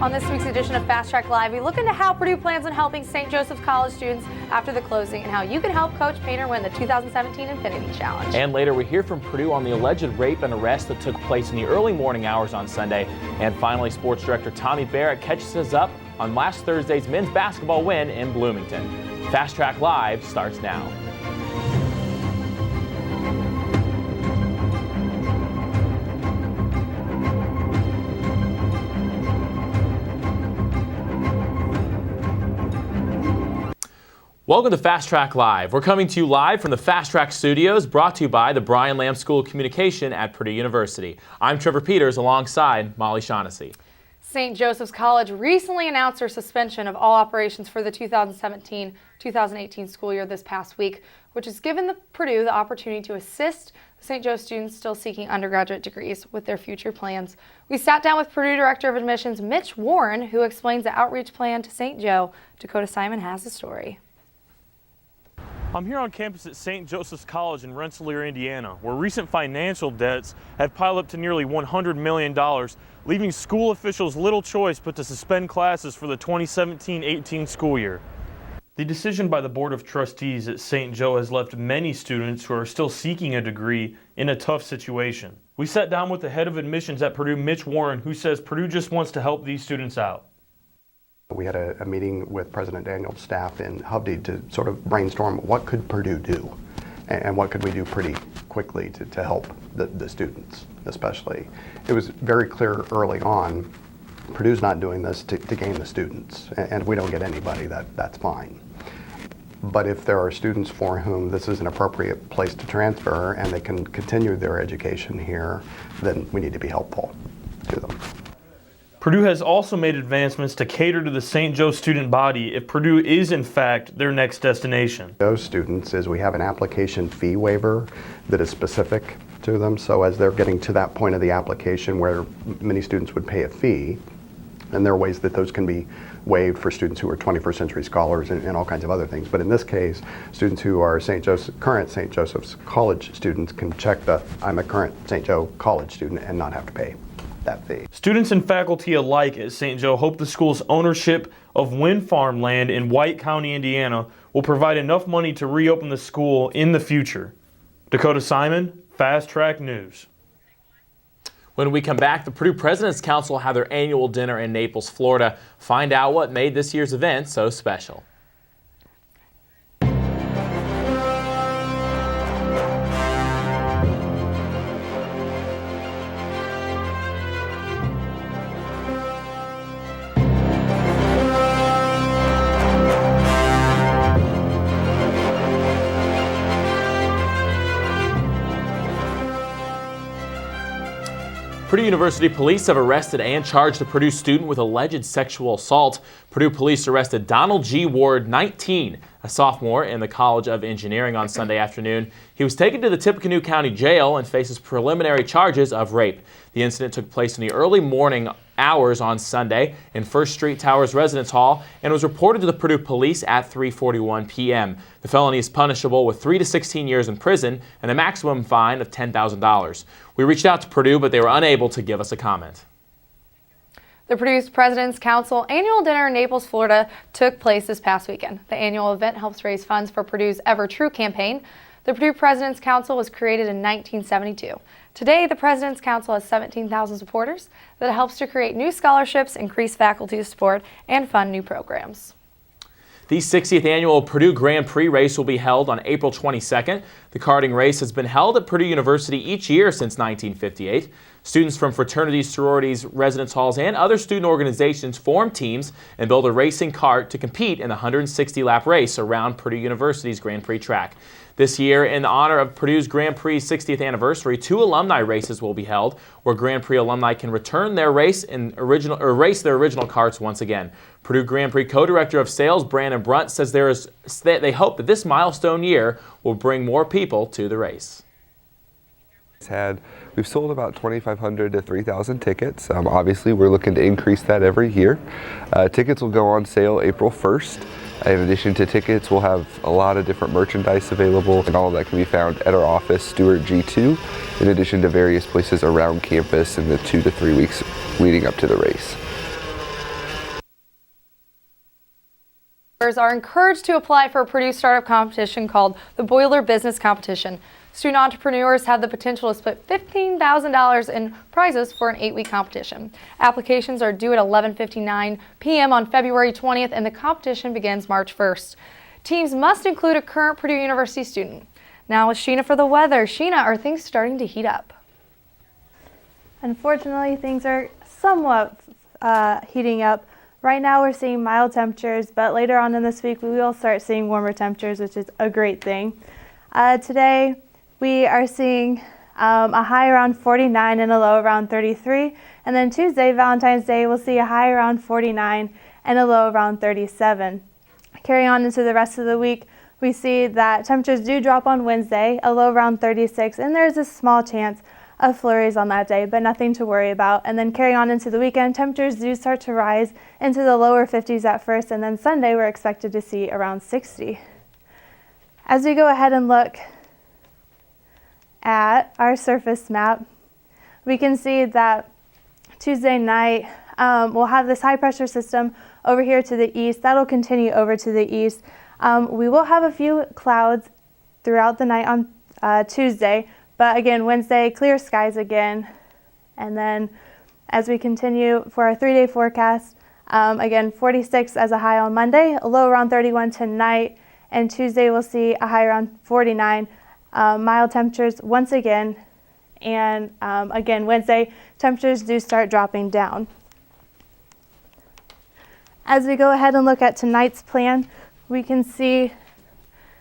On this week's edition of Fast Track Live, we look into how Purdue plans on helping St. Joseph's College students after the closing and how you can help Coach Painter win the 2017 Infinity Challenge. And later we hear from Purdue on the alleged rape and arrest that took place in the early morning hours on Sunday. And finally, sports director Tommy Barrett catches us up on last Thursday's men's basketball win in Bloomington. Fast Track Live starts now. Welcome to Fast Track Live. We're coming to you live from the Fast Track Studios, brought to you by the Brian Lamb School of Communication at Purdue University. I'm Trevor Peters alongside Molly Shaughnessy. St. Joseph's College recently announced their suspension of all operations for the 2017-2018 school year this past week, which has given Purdue the opportunity to assist St. Joe students still seeking undergraduate degrees with their future plans. We sat down with Purdue Director of Admissions Mitch Warren, who explains the outreach plan to St. Joe. Dakota Simon has the story. I'm here on campus at St. Joseph's College in Rensselaer, Indiana, where recent financial debts have piled up to nearly $100 million, leaving school officials little choice but to suspend classes for the 2017-18 school year. The decision by the Board of Trustees at St. Joe has left many students who are still seeking a degree in a tough situation. We sat down with the head of admissions at Purdue, Mitch Warren, who says Purdue just wants to help these students out. We had a meeting with President Daniel's staff in Hovde to sort of brainstorm what could Purdue do and what could we do pretty quickly to help the students especially. It was very clear early on, Purdue's not doing this to gain the students, and if we don't get anybody, that's fine. But if there are students for whom this is an appropriate place to transfer and they can continue their education here, then we need to be helpful to them. Purdue has also made advancements to cater to the St. Joe student body if Purdue is in fact their next destination. Those students is we have an application fee waiver that is specific to them, so as they're getting to that point of the application where many students would pay a fee, and there are ways that those can be waived for students who are 21st century scholars and all kinds of other things. But in this case, students who are current St. Joseph's College students can check the I'm a current St. Joe College student and not have to pay that fee. Students and faculty alike at St. Joe hope the school's ownership of wind farm land in White County, Indiana will provide enough money to reopen the school in the future. Dakota Simon, Fast Track News. When we come back, the Purdue President's Council will have their annual dinner in Naples, Florida. Find out what made this year's event so special. Purdue University police have arrested and charged a Purdue student with alleged sexual assault. Purdue police arrested Donald G. Ward, 19, a sophomore in the College of Engineering on Sunday afternoon. He was taken to the Tippecanoe County Jail and faces preliminary charges of rape. The incident took place in the early morning hours on Sunday in First Street Towers Residence Hall and was reported to the Purdue police at 3:41 p.m. The felony is punishable with 3 to 16 years in prison and a maximum fine of $10,000. We reached out to Purdue, but they were unable to give us a comment. The Purdue's President's Council annual dinner in Naples, Florida took place this past weekend. The annual event helps raise funds for Purdue's Ever True campaign. The Purdue President's Council was created in 1972. Today, the President's Council has 17,000 supporters that helps to create new scholarships, increase faculty support, and fund new programs. The 60th annual Purdue Grand Prix race will be held on April 22nd. The karting race has been held at Purdue University each year since 1958. Students from fraternities, sororities, residence halls, and other student organizations form teams and build a racing kart to compete in the 160-lap race around Purdue University's Grand Prix track. This year, in honor of Purdue's Grand Prix 60th anniversary, 2 alumni races will be held, where Grand Prix alumni can return their race race their original karts once again. Purdue Grand Prix co-director of sales Brandon Brunt says they hope that this milestone year will bring more people to the race. We've sold about 2,500 to 3,000 tickets. Obviously, we're looking to increase that every year. Tickets will go on sale April 1st. In addition to tickets, we'll have a lot of different merchandise available, and all of that can be found at our office, Stewart G2, in addition to various places around campus in the 2 to 3 weeks leading up to the race. are encouraged to apply for a Purdue startup competition called the Boiler Business Competition. Student entrepreneurs have the potential to split $15,000 in prizes for an 8-week competition. Applications are due at 11:59 p.m. on February 20th, and the competition begins March 1st. Teams must include a current Purdue University student. Now with Sheena for the weather. Sheena, are things starting to heat up? Unfortunately, things are somewhat heating up. Right now we're seeing mild temperatures, but later on in this week we will start seeing warmer temperatures, which is a great thing. Today we are seeing a high around 49 and a low around 33. And then Tuesday, Valentine's Day, we'll see a high around 49 and a low around 37. Carrying on into the rest of the week, we see that temperatures do drop on Wednesday, a low around 36, and there's a small chance of flurries on that day, but nothing to worry about. And then carrying on into the weekend, temperatures do start to rise into the lower 50s at first, and then Sunday we're expected to see around 60. As we go ahead and look at our surface map, we can see that Tuesday night we'll have this high pressure system over here to the east. That'll continue over to the east. We will have a few clouds throughout the night on Tuesday, but again, Wednesday, clear skies again. And then as we continue for our 3-day forecast, again, 46 as a high on Monday, a low around 31 tonight, and Tuesday we'll see a high around 49. Mild temperatures once again, and again, Wednesday, temperatures do start dropping down. As we go ahead and look at tonight's plan, we can see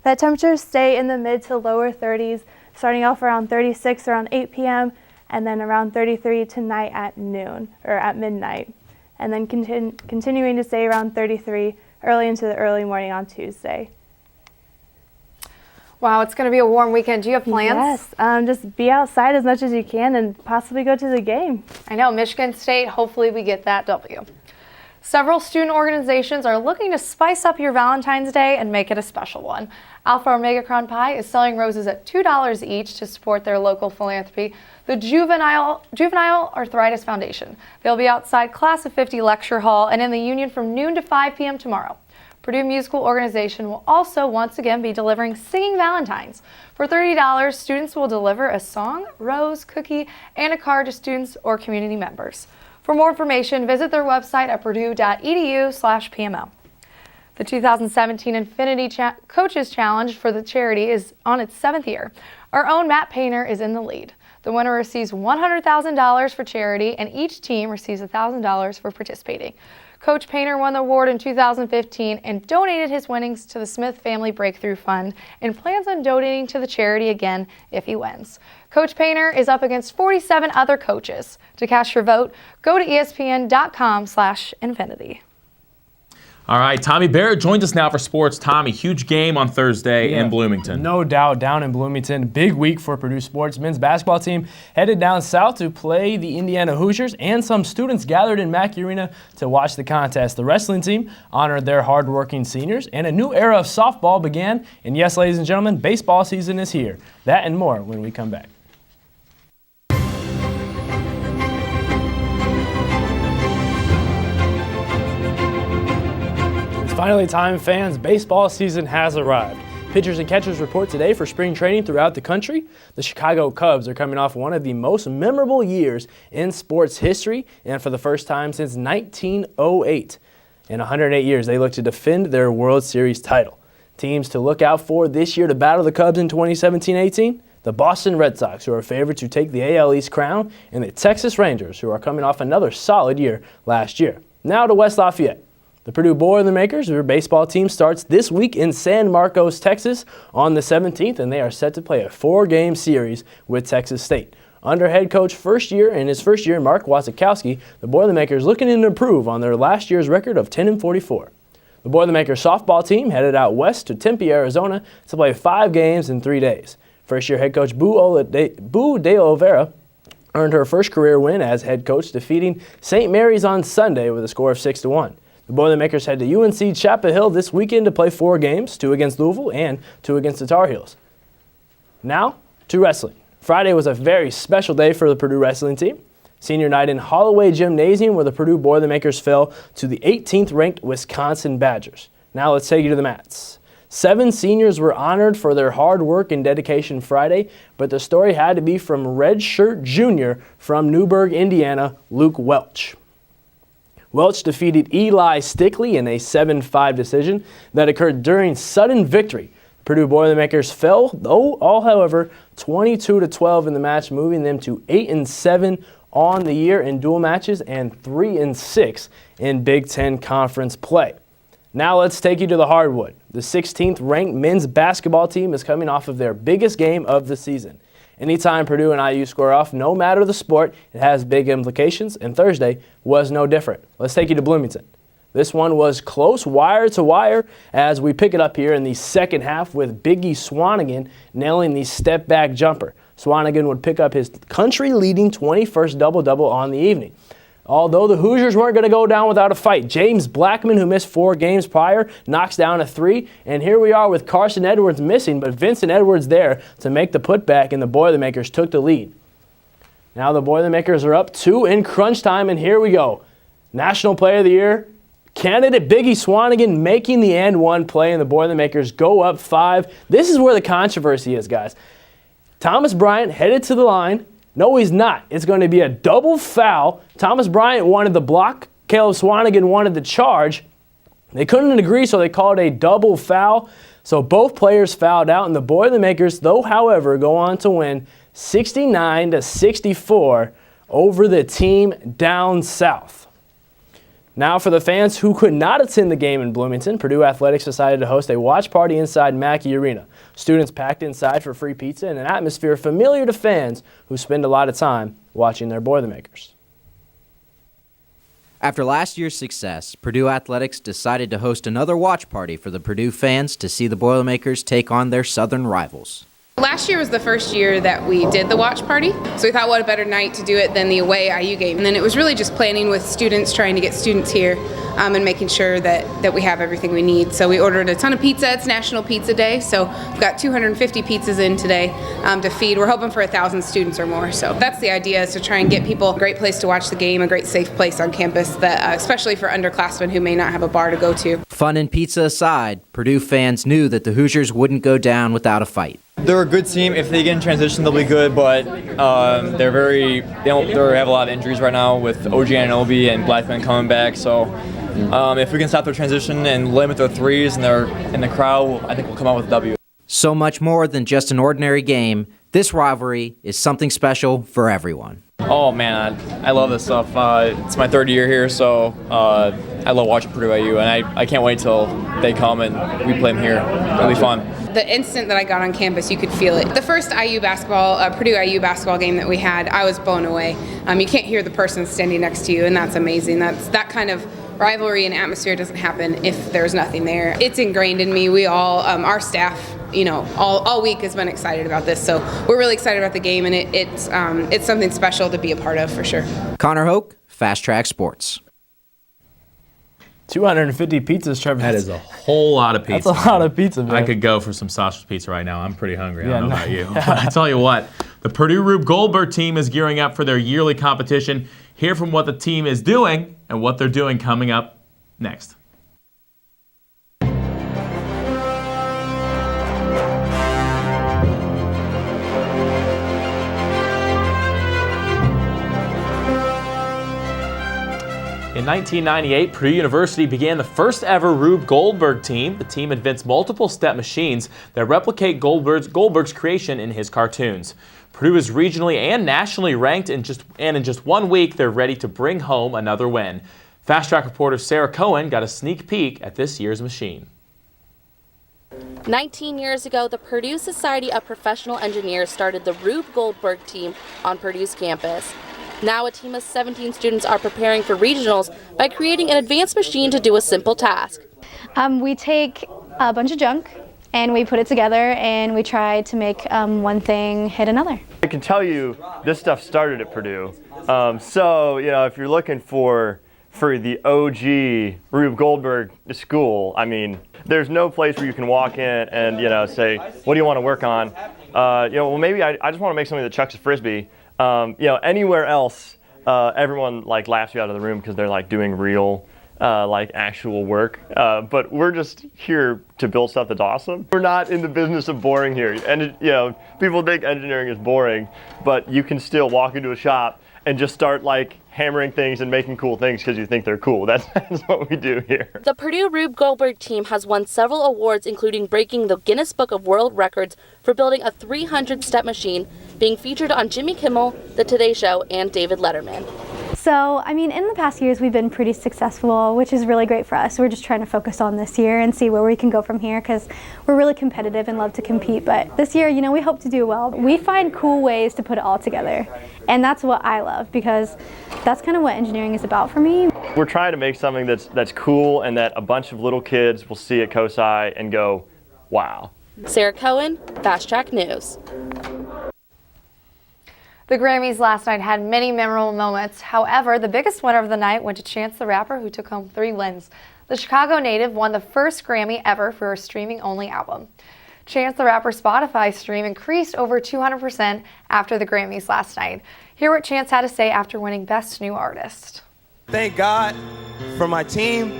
that temperatures stay in the mid to lower 30s, starting off around 36 around 8 p.m. and then around 33 tonight at noon or at midnight, and then continuing to stay around 33 early into the early morning on Tuesday. Wow, it's going to be a warm weekend. Do you have plans? Yes, just be outside as much as you can and possibly go to the game. I know, Michigan State, hopefully we get that W. Several student organizations are looking to spice up your Valentine's Day and make it a special one. Alpha Omega Crown Pie is selling roses at $2 each to support their local philanthropy, the Juvenile Arthritis Foundation. They'll be outside Class of 50 Lecture Hall and in the Union from noon to 5 p.m. tomorrow. Purdue Musical Organization will also once again be delivering Singing Valentines. For $30, students will deliver a song, rose, cookie, and a card to students or community members. For more information, visit their website at purdue.edu/PML. The 2017 Infinity Coaches Challenge for the charity is on its 7th year. Our own Matt Painter is in the lead. The winner receives $100,000 for charity, and each team receives $1,000 for participating. Coach Painter won the award in 2015 and donated his winnings to the Smith Family Breakthrough Fund and plans on donating to the charity again if he wins. Coach Painter is up against 47 other coaches. To cast your vote, go to espn.com/infinity. All right, Tommy Barrett joins us now for sports. Tommy, huge game on Thursday in Bloomington. No doubt, down in Bloomington. Big week for Purdue sports. Men's basketball team headed down south to play the Indiana Hoosiers, and some students gathered in Mackey Arena to watch the contest. The wrestling team honored their hardworking seniors, and a new era of softball began. And yes, ladies and gentlemen, baseball season is here. That and more when we come back. Finally time, fans. Baseball season has arrived. Pitchers and catchers report today for spring training throughout the country. The Chicago Cubs are coming off one of the most memorable years in sports history, and for the first time since 1908. In 108 years, they look to defend their World Series title. Teams to look out for this year to battle the Cubs in 2017-18, the Boston Red Sox, who are favored to take the AL East crown, and the Texas Rangers, who are coming off another solid year last year. Now to West Lafayette. The Purdue Boilermakers, their baseball team, starts this week in San Marcos, Texas on the 17th, and they are set to play a 4-game series with Texas State. Under head coach in his first year, Mark Wasikowski, the Boilermakers looking to improve on their last year's record of 10-44. The Boilermakers softball team headed out west to Tempe, Arizona to play 5 games in 3 days. First-year head coach Boo de Oliveira earned her first career win as head coach, defeating St. Mary's on Sunday with a score of 6-1. The Boilermakers head to UNC Chapel Hill this weekend to play 4 games, 2 against Louisville and 2 against the Tar Heels. Now to wrestling. Friday was a very special day for the Purdue wrestling team. Senior night in Holloway Gymnasium, where the Purdue Boilermakers fell to the 18th-ranked Wisconsin Badgers. Now let's take you to the mats. 7 seniors were honored for their hard work and dedication Friday, but the story had to be from redshirt junior from Newburgh, Indiana, Luke Welch. Welch defeated Eli Stickley in a 7-5 decision that occurred during sudden victory. Purdue Boilermakers fell, however, 22-12 in the match, moving them to 8-7 on the year in dual matches and 3-6 in Big Ten Conference play. Now let's take you to the hardwood. The 16th ranked men's basketball team is coming off of their biggest game of the season. Anytime Purdue and IU square off, no matter the sport, it has big implications, and Thursday was no different. Let's take you to Bloomington. This one was close wire to wire as we pick it up here in the second half with Biggie Swanigan nailing the step-back jumper. Swanigan would pick up his country-leading 21st double-double on the evening. Although the Hoosiers weren't going to go down without a fight, James Blackman, who missed 4 games prior, knocks down a 3. And here we are with Carson Edwards missing, but Vincent Edwards there to make the putback, and the Boilermakers took the lead. Now the Boilermakers are up 2 in crunch time, and here we go. National Player of the Year candidate Biggie Swanigan making the and one play, and the Boilermakers go up 5. This is where the controversy is, guys. Thomas Bryant headed to the line. No, he's not. It's going to be a double foul. Thomas Bryant wanted the block. Caleb Swanigan wanted the charge. They couldn't agree, so they called a double foul. So both players fouled out, and the Boilermakers, though, however, go on to win 69-64 over the team down south. Now for the fans who could not attend the game in Bloomington, Purdue Athletics decided to host a watch party inside Mackey Arena. Students packed inside for free pizza and an atmosphere familiar to fans who spend a lot of time watching their Boilermakers. After last year's success, Purdue Athletics decided to host another watch party for the Purdue fans to see the Boilermakers take on their southern rivals. Last year was the first year that we did the watch party, so we thought what a better night to do it than the away IU game. And then it was really just planning with students, trying to get students here and making sure that we have everything we need. So we ordered a ton of pizza. It's National Pizza Day, so we've got 250 pizzas in today to feed. We're hoping for 1,000 students or more. So that's the idea, is to try and get people a great place to watch the game, a great safe place on campus, that especially for underclassmen who may not have a bar to go to. Fun and pizza aside, Purdue fans knew that the Hoosiers wouldn't go down without a fight. They're a good team. If they get in transition, they'll be good, but they have a lot of injuries right now with OG Anunoby and Blackman coming back. So if we can stop their transition and limit their threes and they're in the crowd, I think we'll come out with a W. So much more than just an ordinary game, this rivalry is something special for everyone. Oh man, I love this stuff. It's my 3rd year here, so I love watching Purdue IU, and I can't wait till they come and we play them here. It'll be fun. The instant that I got on campus, you could feel it. The first Purdue IU basketball game that we had, I was blown away. You can't hear the person standing next to you, and that's amazing. That kind of rivalry and atmosphere doesn't happen if there's nothing there. It's ingrained in me. We all, our staff, all week has been excited about this. So we're really excited about the game, and it's something special to be a part of for sure. Connor Hoke, Fast Track Sports. 250 pizzas, Trevor. That is a whole lot of pizza. That's a lot of pizza, man. I could go for some sausage pizza right now. I'm pretty hungry. I don't know about you. But I tell you what, the Purdue Rube Goldberg team is gearing up for their yearly competition. Hear from what the team is doing and what they're doing coming up next. In 1998, Purdue University began the first ever Rube Goldberg team. The team invents multiple step machines that replicate Goldberg's creation in his cartoons. Purdue is regionally and nationally ranked, and in just 1 week, they're ready to bring home another win. Fast Track reporter Sarah Cohen got a sneak peek at this year's machine. 19 years ago, the Purdue Society of Professional Engineers started the Rube Goldberg team on Purdue's campus. Now a team of 17 students are preparing for regionals by creating an advanced machine to do a simple task. We take a bunch of junk and we put it together and we try to make one thing hit another. I can tell you this stuff started at Purdue. So, if you're looking for the OG Rube Goldberg school, I mean, there's no place where you can walk in and, say, what do you want to work on? Well, maybe I just want to make something that chucks a Frisbee. Anywhere else, everyone laughs you out of the room because they're doing real like actual work, but we're just here to build stuff that's awesome. We're not in the business of boring here, and people think engineering is boring, but you can still walk into a shop and just start like hammering things and making cool things because you think they're cool. That's what we do here. The Purdue Rube Goldberg team has won several awards, including breaking the Guinness Book of World Records for building a 300-step machine, being featured on Jimmy Kimmel, The Today Show, and David Letterman. So, I mean, in the past years, we've been pretty successful, which is really great for us. We're just trying to focus on this year and see where we can go from here because we're really competitive and love to compete. But this year, we hope to do well. We find cool ways to put it all together. And that's what I love because that's kind of what engineering is about for me. We're trying to make something that's cool and that a bunch of little kids will see at COSI and go, wow. Sarah Cohen, Fast Track News. The Grammys last night had many memorable moments. However, the biggest winner of the night went to Chance the Rapper, who took home 3 wins. The Chicago native won the first Grammy ever for a streaming-only album. Chance the Rapper's Spotify stream increased over 200% after the Grammys last night. Hear what Chance had to say after winning Best New Artist. Thank God for my team.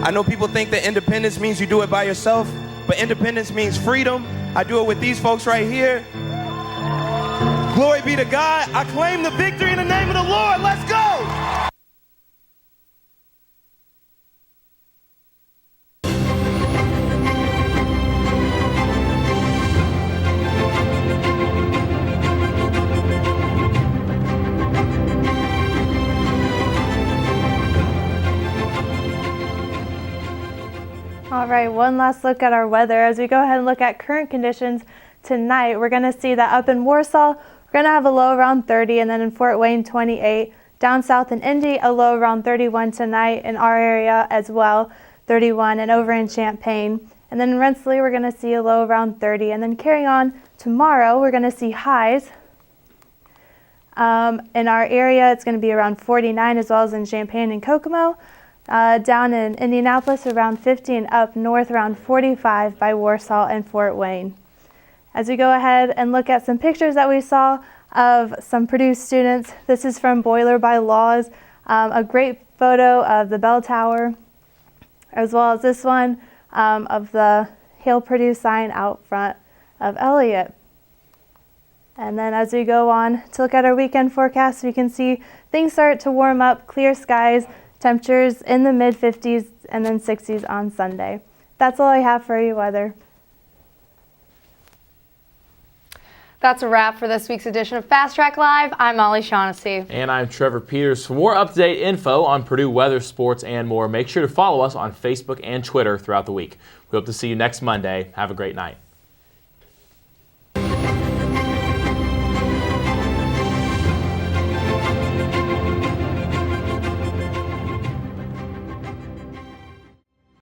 I know people think that independence means you do it by yourself, but independence means freedom. I do it with these folks right here. Glory be to God. I claim the victory in the name of the Lord. Let's go. All right, one last look at our weather. As we go ahead and look at current conditions tonight, we're going to see that up in Warsaw, we're going to have a low around 30, and then in Fort Wayne, 28. Down south in Indy, a low around 31 tonight. In our area as well, 31, and over in Champaign. And then in Rensselaer, we're going to see a low around 30. And then carrying on tomorrow, we're going to see highs. In our area, it's going to be around 49, as well as in Champaign and Kokomo. Down in Indianapolis, around 50, and up north, around 45 by Warsaw and Fort Wayne. As we go ahead and look at some pictures that we saw of some Purdue students, this is from Boiler by Laws, a great photo of the bell tower, as well as this one of the Hail Purdue sign out front of Elliott. And then as we go on to look at our weekend forecast, we can see things start to warm up, clear skies, temperatures in the mid-50s and then 60s on Sunday. That's all I have for your weather. That's a wrap for this week's edition of Fast Track Live. I'm Molly Shaughnessy. And I'm Trevor Peters. For more up-to-date info on Purdue weather, sports, and more, make sure to follow us on Facebook and Twitter throughout the week. We hope to see you next Monday. Have a great night.